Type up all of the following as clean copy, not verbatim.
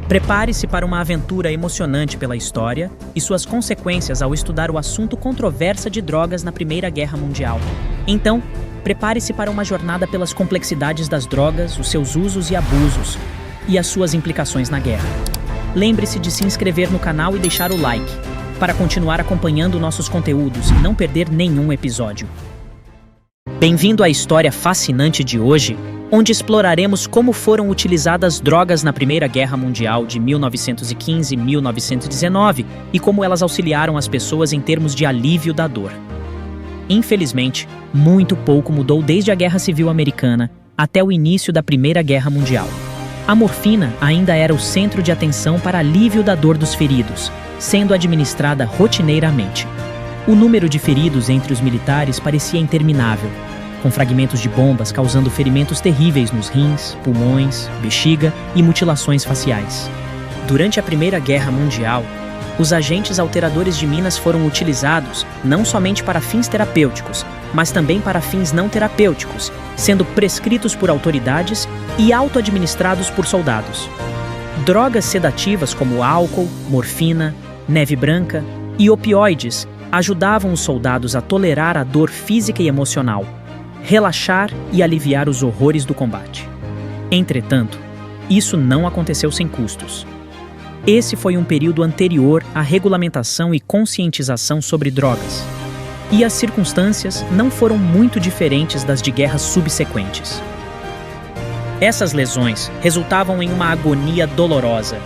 Prepare-se para uma aventura emocionante pela história e suas consequências ao estudar o assunto controverso de drogas na Primeira Guerra Mundial. Então, prepare-se para uma jornada pelas complexidades das drogas, os seus usos e abusos, e as suas implicações na guerra. Lembre-se de se inscrever no canal e deixar o like, para continuar acompanhando nossos conteúdos e não perder nenhum episódio. Bem-vindo à história fascinante de hoje, onde exploraremos como foram utilizadas drogas na Primeira Guerra Mundial de 1915-1919 e como elas auxiliaram as pessoas em termos de alívio da dor. Infelizmente, muito pouco mudou desde a Guerra Civil Americana até o início da Primeira Guerra Mundial. A morfina ainda era o centro de atenção para alívio da dor dos feridos, sendo administrada rotineiramente. O número de feridos entre os militares parecia interminável, com fragmentos de bombas causando ferimentos terríveis nos rins, pulmões, bexiga e mutilações faciais. Durante a Primeira Guerra Mundial, os agentes alteradores de minas foram utilizados não somente para fins terapêuticos, mas também para fins não terapêuticos, sendo prescritos por autoridades e auto-administrados por soldados. Drogas sedativas como álcool, morfina, neve branca e opioides ajudavam os soldados a tolerar a dor física e emocional, relaxar e aliviar os horrores do combate. Entretanto, isso não aconteceu sem custos. Esse foi um período anterior à regulamentação e conscientização sobre drogas, e as circunstâncias não foram muito diferentes das de guerras subsequentes. Essas lesões resultavam em uma agonia dolorosa,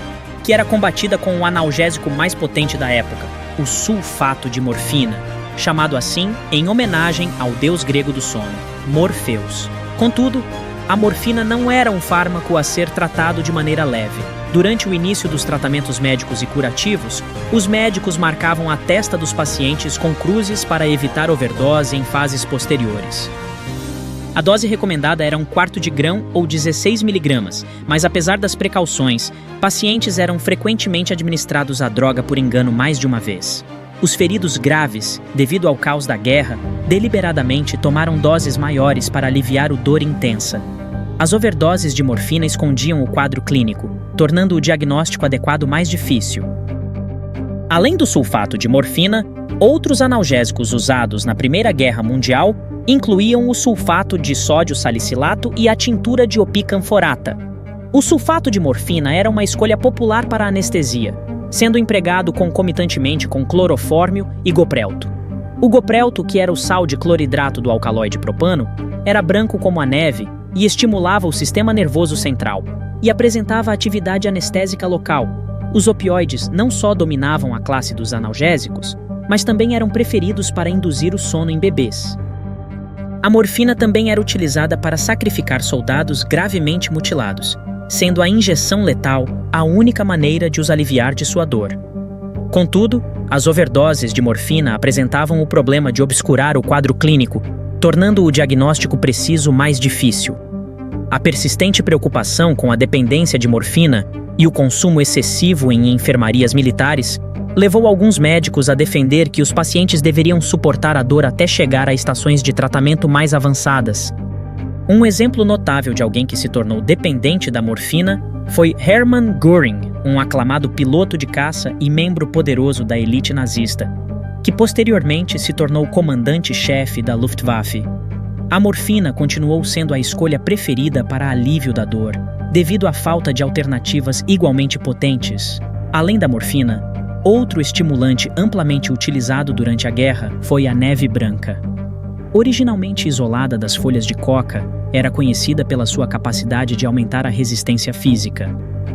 que era combatida com o analgésico mais potente da época, o sulfato de morfina, chamado assim em homenagem ao deus grego do sono, Morfeus. Contudo, a morfina não era um fármaco a ser tratado de maneira leve. Durante o início dos tratamentos médicos e curativos, os médicos marcavam a testa dos pacientes com cruzes para evitar overdose em fases posteriores. A dose recomendada era 1/4 de grão ou 16 miligramas, mas apesar das precauções, pacientes eram frequentemente administrados a droga por engano mais de uma vez. Os feridos graves, devido ao caos da guerra, deliberadamente tomaram doses maiores para aliviar a dor intensa. As overdoses de morfina escondiam o quadro clínico, tornando o diagnóstico adequado mais difícil. Além do sulfato de morfina, outros analgésicos usados na Primeira Guerra Mundial incluíam o sulfato de sódio salicilato e a tintura de opicanforata. O sulfato de morfina era uma escolha popular para a anestesia, sendo empregado concomitantemente com clorofórmio e goprelto. O goprelto, que era o sal de cloridrato do alcaloide propano, era branco como a neve e estimulava o sistema nervoso central, e apresentava atividade anestésica local. Os opioides não só dominavam a classe dos analgésicos, mas também eram preferidos para induzir o sono em bebês. A morfina também era utilizada para sacrificar soldados gravemente mutilados, sendo a injeção letal a única maneira de os aliviar de sua dor. Contudo, as overdoses de morfina apresentavam o problema de obscurar o quadro clínico, tornando o diagnóstico preciso mais difícil. A persistente preocupação com a dependência de morfina e o consumo excessivo em enfermarias militares levou alguns médicos a defender que os pacientes deveriam suportar a dor até chegar a estações de tratamento mais avançadas. Um exemplo notável de alguém que se tornou dependente da morfina foi Hermann Göring, um aclamado piloto de caça e membro poderoso da elite nazista, que posteriormente se tornou comandante-chefe da Luftwaffe. A morfina continuou sendo a escolha preferida para alívio da dor, devido à falta de alternativas igualmente potentes. Além da morfina, outro estimulante amplamente utilizado durante a guerra foi a neve branca. Originalmente isolada das folhas de coca, era conhecida pela sua capacidade de aumentar a resistência física.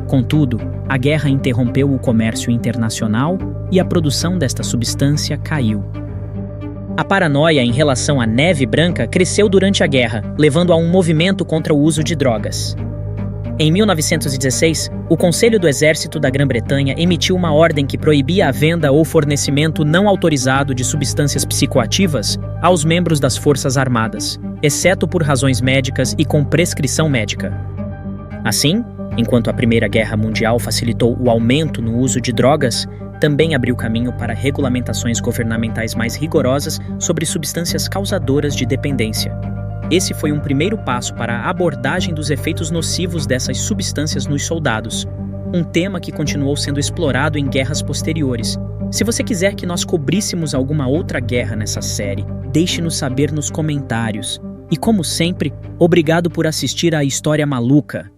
Contudo, a guerra interrompeu o comércio internacional e a produção desta substância caiu. A paranoia em relação à neve branca cresceu durante a guerra, levando a um movimento contra o uso de drogas. Em 1916, o Conselho do Exército da Grã-Bretanha emitiu uma ordem que proibia a venda ou fornecimento não autorizado de substâncias psicoativas aos membros das Forças Armadas, exceto por razões médicas e com prescrição médica. Assim, enquanto a Primeira Guerra Mundial facilitou o aumento no uso de drogas, também abriu caminho para regulamentações governamentais mais rigorosas sobre substâncias causadoras de dependência. Esse foi um primeiro passo para a abordagem dos efeitos nocivos dessas substâncias nos soldados, um tema que continuou sendo explorado em guerras posteriores. Se você quiser que nós cobríssemos alguma outra guerra nessa série, deixe-nos saber nos comentários. E como sempre, obrigado por assistir à História Maluca.